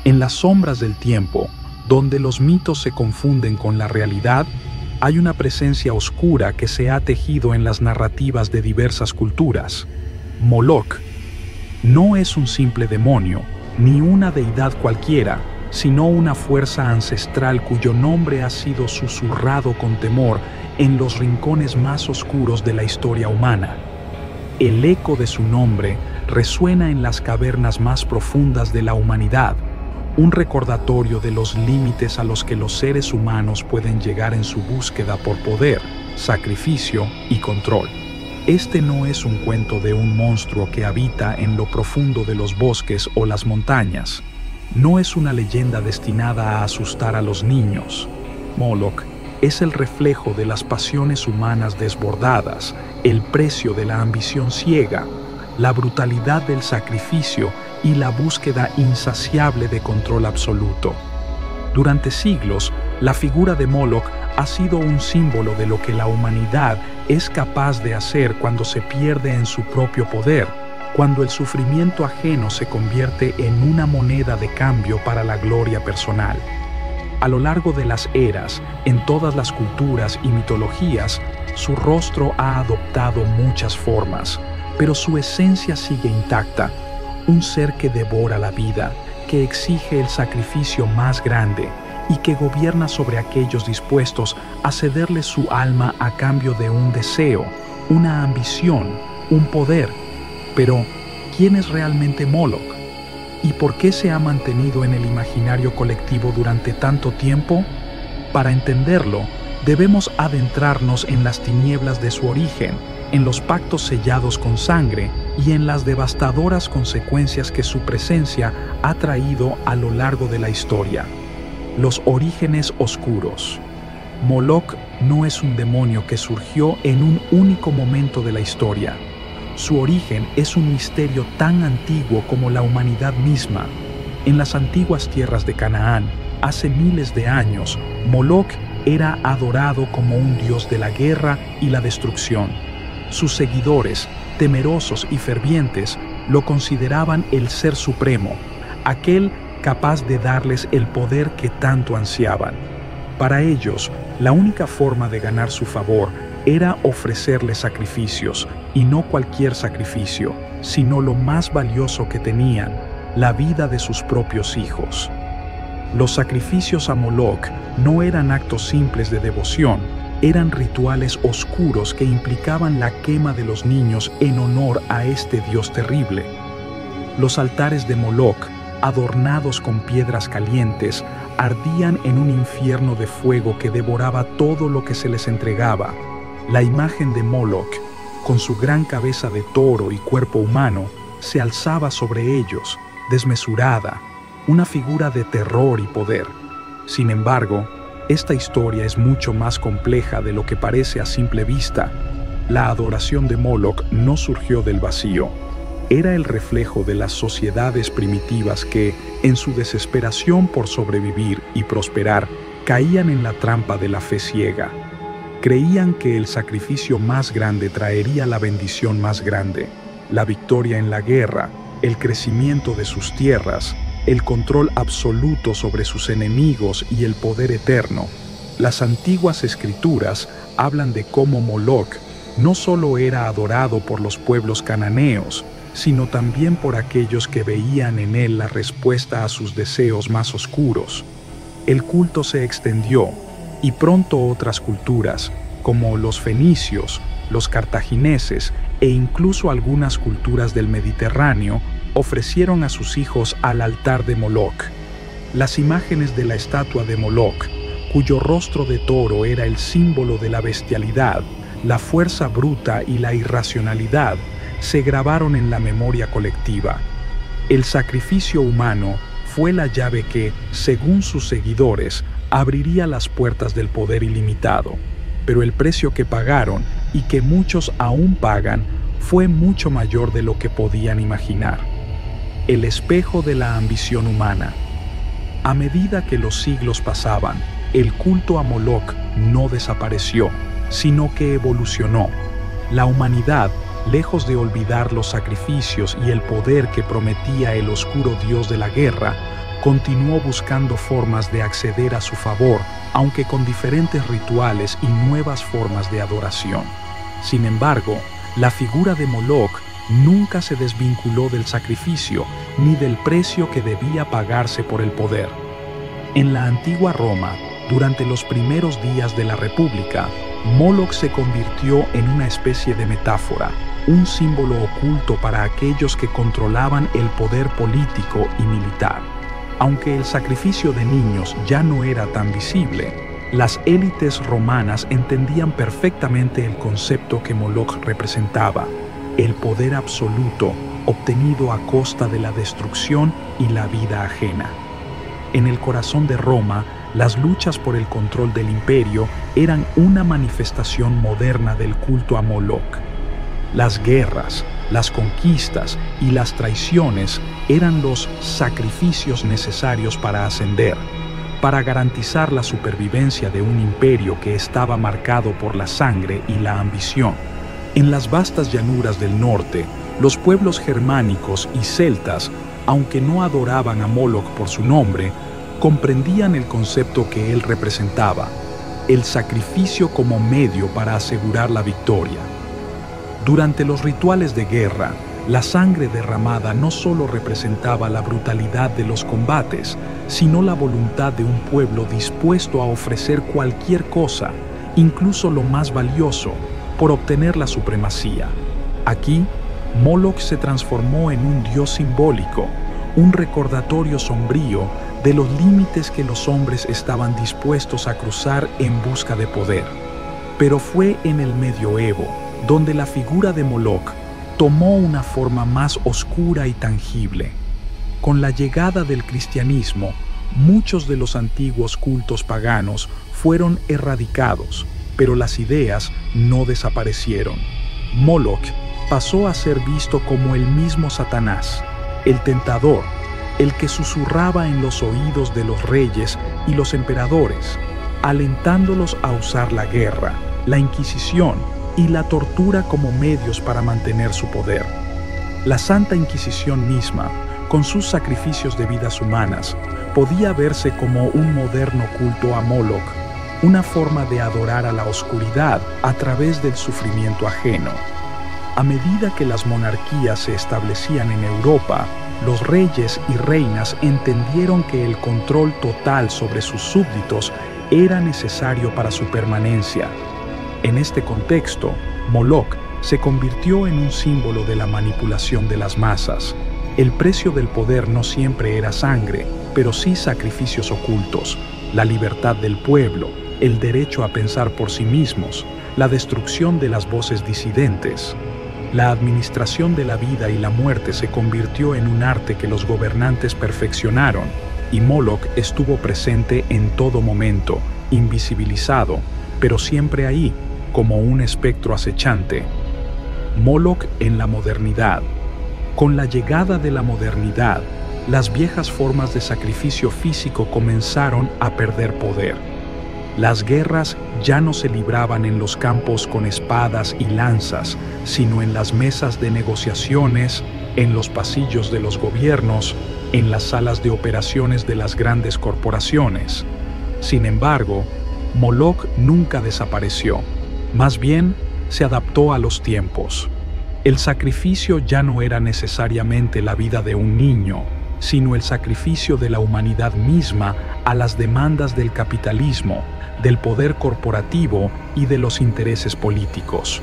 En las sombras del tiempo, donde los mitos se confunden con la realidad, hay una presencia oscura que se ha tejido en las narrativas de diversas culturas. Moloch no es un simple demonio, ni una deidad cualquiera, sino una fuerza ancestral cuyo nombre ha sido susurrado con temor en los rincones más oscuros de la historia humana. El eco de su nombre resuena en las cavernas más profundas de la humanidad, un recordatorio de los límites a los que los seres humanos pueden llegar en su búsqueda por poder, sacrificio y control. Este no es un cuento de un monstruo que habita en lo profundo de los bosques o las montañas. No es una leyenda destinada a asustar a los niños. Moloch es el reflejo de las pasiones humanas desbordadas, el precio de la ambición ciega, la brutalidad del sacrificio y la búsqueda insaciable de control absoluto. Durante siglos, la figura de Moloch ha sido un símbolo de lo que la humanidad es capaz de hacer cuando se pierde en su propio poder, cuando el sufrimiento ajeno se convierte en una moneda de cambio para la gloria personal. A lo largo de las eras, en todas las culturas y mitologías, su rostro ha adoptado muchas formas, pero su esencia sigue intacta, un ser que devora la vida, que exige el sacrificio más grande y que gobierna sobre aquellos dispuestos a cederle su alma a cambio de un deseo, una ambición, un poder. Pero, ¿quién es realmente Moloch? ¿Y por qué se ha mantenido en el imaginario colectivo durante tanto tiempo? Para entenderlo, debemos adentrarnos en las tinieblas de su origen, en los pactos sellados con sangre y en las devastadoras consecuencias que su presencia ha traído a lo largo de la historia. Los orígenes oscuros. Moloch no es un demonio que surgió en un único momento de la historia. Su origen es un misterio tan antiguo como la humanidad misma. En las antiguas tierras de Canaán, hace miles de años, Moloch era adorado como un dios de la guerra y la destrucción. Sus seguidores, temerosos y fervientes, lo consideraban el ser supremo, aquel capaz de darles el poder que tanto ansiaban. Para ellos, la única forma de ganar su favor era ofrecerle sacrificios, y no cualquier sacrificio, sino lo más valioso que tenían, la vida de sus propios hijos. Los sacrificios a Moloch no eran actos simples de devoción, eran rituales oscuros que implicaban la quema de los niños en honor a este dios terrible. Los altares de Moloch, adornados con piedras calientes, ardían en un infierno de fuego que devoraba todo lo que se les entregaba. La imagen de Moloch, con su gran cabeza de toro y cuerpo humano, se alzaba sobre ellos, desmesurada, una figura de terror y poder. Sin embargo, esta historia es mucho más compleja de lo que parece a simple vista. La adoración de Moloch no surgió del vacío. Era el reflejo de las sociedades primitivas que, en su desesperación por sobrevivir y prosperar, caían en la trampa de la fe ciega. Creían que el sacrificio más grande traería la bendición más grande, la victoria en la guerra, el crecimiento de sus tierras, el control absoluto sobre sus enemigos y el poder eterno. Las antiguas escrituras hablan de cómo Moloch no solo era adorado por los pueblos cananeos, sino también por aquellos que veían en él la respuesta a sus deseos más oscuros. El culto se extendió, y pronto otras culturas, como los fenicios, los cartagineses e incluso algunas culturas del Mediterráneo, ofrecieron a sus hijos al altar de Moloch. Las imágenes de la estatua de Moloch, cuyo rostro de toro era el símbolo de la bestialidad, la fuerza bruta y la irracionalidad, se grabaron en la memoria colectiva. El sacrificio humano fue la llave que, según sus seguidores, abriría las puertas del poder ilimitado, pero el precio que pagaron, y que muchos aún pagan, fue mucho mayor de lo que podían imaginar. El espejo de la ambición humana. A medida que los siglos pasaban, el culto a Moloch no desapareció, sino que evolucionó. La humanidad, lejos de olvidar los sacrificios y el poder que prometía el oscuro dios de la guerra, continuó buscando formas de acceder a su favor, aunque con diferentes rituales y nuevas formas de adoración. Sin embargo, la figura de Moloch nunca se desvinculó del sacrificio ni del precio que debía pagarse por el poder. En la antigua Roma, durante los primeros días de la República, Moloch se convirtió en una especie de metáfora, un símbolo oculto para aquellos que controlaban el poder político y militar. Aunque el sacrificio de niños ya no era tan visible, las élites romanas entendían perfectamente el concepto que Moloch representaba: el poder absoluto obtenido a costa de la destrucción y la vida ajena. En el corazón de Roma, las luchas por el control del imperio eran una manifestación moderna del culto a Moloch. Las guerras, las conquistas y las traiciones eran los sacrificios necesarios para ascender, para garantizar la supervivencia de un imperio que estaba marcado por la sangre y la ambición. En las vastas llanuras del norte, los pueblos germánicos y celtas, aunque no adoraban a Moloch por su nombre, comprendían el concepto que él representaba: el sacrificio como medio para asegurar la victoria. Durante los rituales de guerra, la sangre derramada no solo representaba la brutalidad de los combates, sino la voluntad de un pueblo dispuesto a ofrecer cualquier cosa, incluso lo más valioso, por obtener la supremacía. Aquí, Moloch se transformó en un dios simbólico, un recordatorio sombrío de los límites que los hombres estaban dispuestos a cruzar en busca de poder. Pero fue en el medioevo donde la figura de Moloch tomó una forma más oscura y tangible. Con la llegada del cristianismo, muchos de los antiguos cultos paganos fueron erradicados, pero las ideas no desaparecieron. Moloch pasó a ser visto como el mismo Satanás, el tentador, el que susurraba en los oídos de los reyes y los emperadores, alentándolos a usar la guerra, la Inquisición y la tortura como medios para mantener su poder. La Santa Inquisición misma, con sus sacrificios de vidas humanas, podía verse como un moderno culto a Moloch, una forma de adorar a la oscuridad a través del sufrimiento ajeno. A medida que las monarquías se establecían en Europa, los reyes y reinas entendieron que el control total sobre sus súbditos era necesario para su permanencia. En este contexto, Moloch se convirtió en un símbolo de la manipulación de las masas. El precio del poder no siempre era sangre, pero sí sacrificios ocultos, la libertad del pueblo, el derecho a pensar por sí mismos, la destrucción de las voces disidentes. La administración de la vida y la muerte se convirtió en un arte que los gobernantes perfeccionaron, y Moloch estuvo presente en todo momento, invisibilizado, pero siempre ahí, como un espectro acechante. Moloch en la modernidad. Con la llegada de la modernidad, las viejas formas de sacrificio físico comenzaron a perder poder. Las guerras ya no se libraban en los campos con espadas y lanzas, sino en las mesas de negociaciones, en los pasillos de los gobiernos, en las salas de operaciones de las grandes corporaciones. Sin embargo, Moloch nunca desapareció. Más bien, se adaptó a los tiempos. El sacrificio ya no era necesariamente la vida de un niño, sino el sacrificio de la humanidad misma a las demandas del capitalismo, del poder corporativo y de los intereses políticos.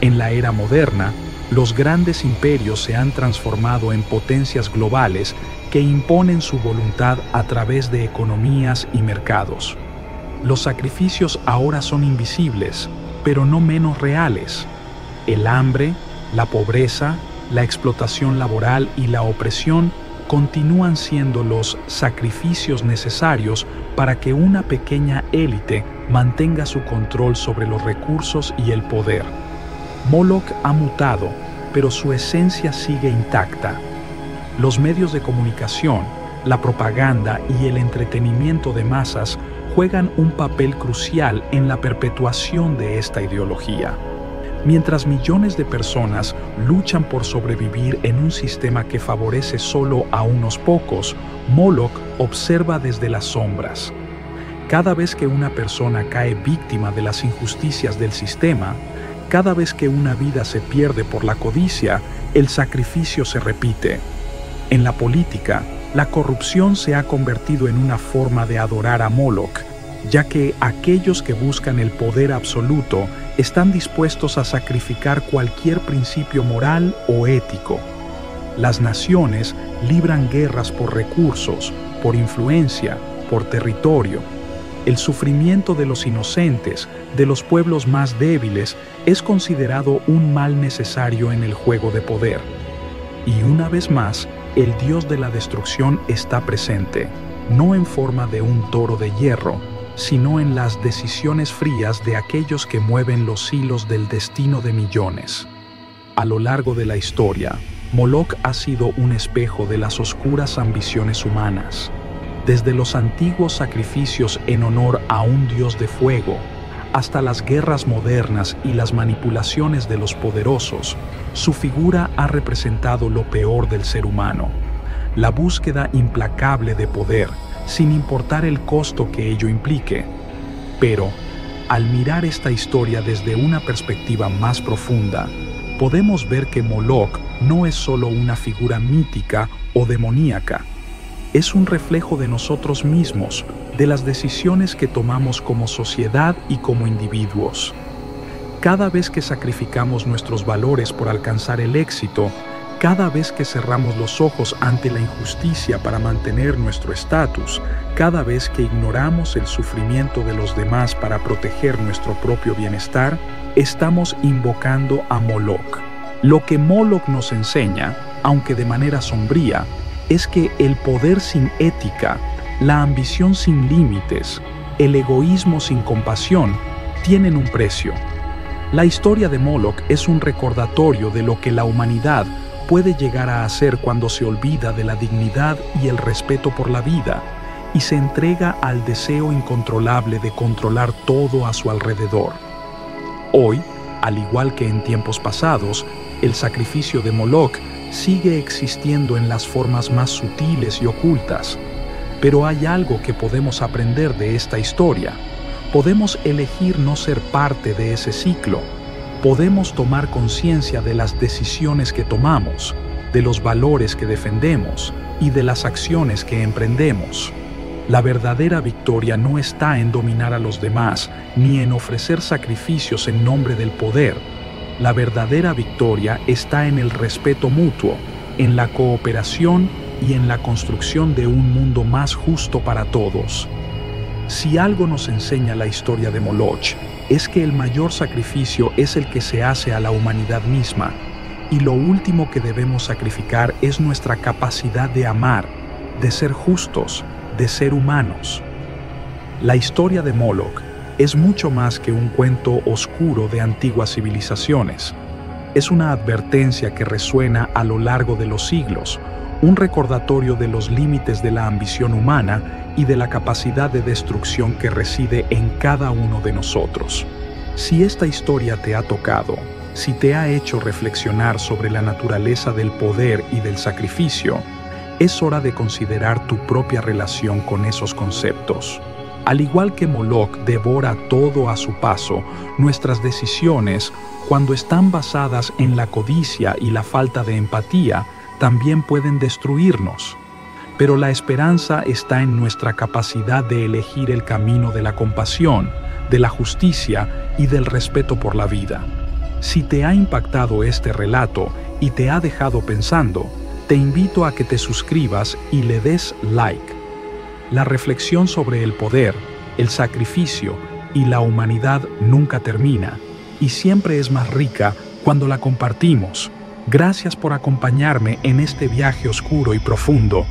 En la era moderna, los grandes imperios se han transformado en potencias globales que imponen su voluntad a través de economías y mercados. Los sacrificios ahora son invisibles, pero no menos reales. El hambre, la pobreza, la explotación laboral y la opresión continúan siendo los sacrificios necesarios para que una pequeña élite mantenga su control sobre los recursos y el poder. Moloch ha mutado, pero su esencia sigue intacta. Los medios de comunicación, la propaganda y el entretenimiento de masas juegan un papel crucial en la perpetuación de esta ideología. Mientras millones de personas luchan por sobrevivir en un sistema que favorece solo a unos pocos, Moloch observa desde las sombras. Cada vez que una persona cae víctima de las injusticias del sistema, cada vez que una vida se pierde por la codicia, el sacrificio se repite. En la política, la corrupción se ha convertido en una forma de adorar a Moloch, ya que aquellos que buscan el poder absoluto están dispuestos a sacrificar cualquier principio moral o ético. Las naciones libran guerras por recursos, por influencia, por territorio. El sufrimiento de los inocentes, de los pueblos más débiles, es considerado un mal necesario en el juego de poder. Y una vez más, el Dios de la destrucción está presente, no en forma de un toro de hierro, sino en las decisiones frías de aquellos que mueven los hilos del destino de millones. A lo largo de la historia, Moloch ha sido un espejo de las oscuras ambiciones humanas. Desde los antiguos sacrificios en honor a un dios de fuego, hasta las guerras modernas y las manipulaciones de los poderosos, su figura ha representado lo peor del ser humano: la búsqueda implacable de poder, sin importar el costo que ello implique. Pero, al mirar esta historia desde una perspectiva más profunda, podemos ver que Moloch no es solo una figura mítica o demoníaca. Es un reflejo de nosotros mismos, de las decisiones que tomamos como sociedad y como individuos. Cada vez que sacrificamos nuestros valores por alcanzar el éxito, cada vez que cerramos los ojos ante la injusticia para mantener nuestro estatus, cada vez que ignoramos el sufrimiento de los demás para proteger nuestro propio bienestar, estamos invocando a Moloch. Lo que Moloch nos enseña, aunque de manera sombría, es que el poder sin ética, la ambición sin límites, el egoísmo sin compasión, tienen un precio. La historia de Moloch es un recordatorio de lo que la humanidad puede llegar a hacer cuando se olvida de la dignidad y el respeto por la vida y se entrega al deseo incontrolable de controlar todo a su alrededor. Hoy, al igual que en tiempos pasados, el sacrificio de Moloch sigue existiendo en las formas más sutiles y ocultas. Pero hay algo que podemos aprender de esta historia. Podemos elegir no ser parte de ese ciclo. Podemos tomar conciencia de las decisiones que tomamos, de los valores que defendemos y de las acciones que emprendemos. La verdadera victoria no está en dominar a los demás ni en ofrecer sacrificios en nombre del poder. La verdadera victoria está en el respeto mutuo, en la cooperación y en la construcción de un mundo más justo para todos. Si algo nos enseña la historia de Moloch, es que el mayor sacrificio es el que se hace a la humanidad misma, y lo último que debemos sacrificar es nuestra capacidad de amar, de ser justos, de ser humanos. La historia de Moloch es mucho más que un cuento oscuro de antiguas civilizaciones. Es una advertencia que resuena a lo largo de los siglos, un recordatorio de los límites de la ambición humana y de la capacidad de destrucción que reside en cada uno de nosotros. Si esta historia te ha tocado, si te ha hecho reflexionar sobre la naturaleza del poder y del sacrificio, es hora de considerar tu propia relación con esos conceptos. Al igual que Moloch devora todo a su paso, nuestras decisiones, cuando están basadas en la codicia y la falta de empatía, también pueden destruirnos. Pero la esperanza está en nuestra capacidad de elegir el camino de la compasión, de la justicia y del respeto por la vida. Si te ha impactado este relato y te ha dejado pensando, te invito a que te suscribas y le des like. La reflexión sobre el poder, el sacrificio y la humanidad nunca termina y siempre es más rica cuando la compartimos. Gracias por acompañarme en este viaje oscuro y profundo.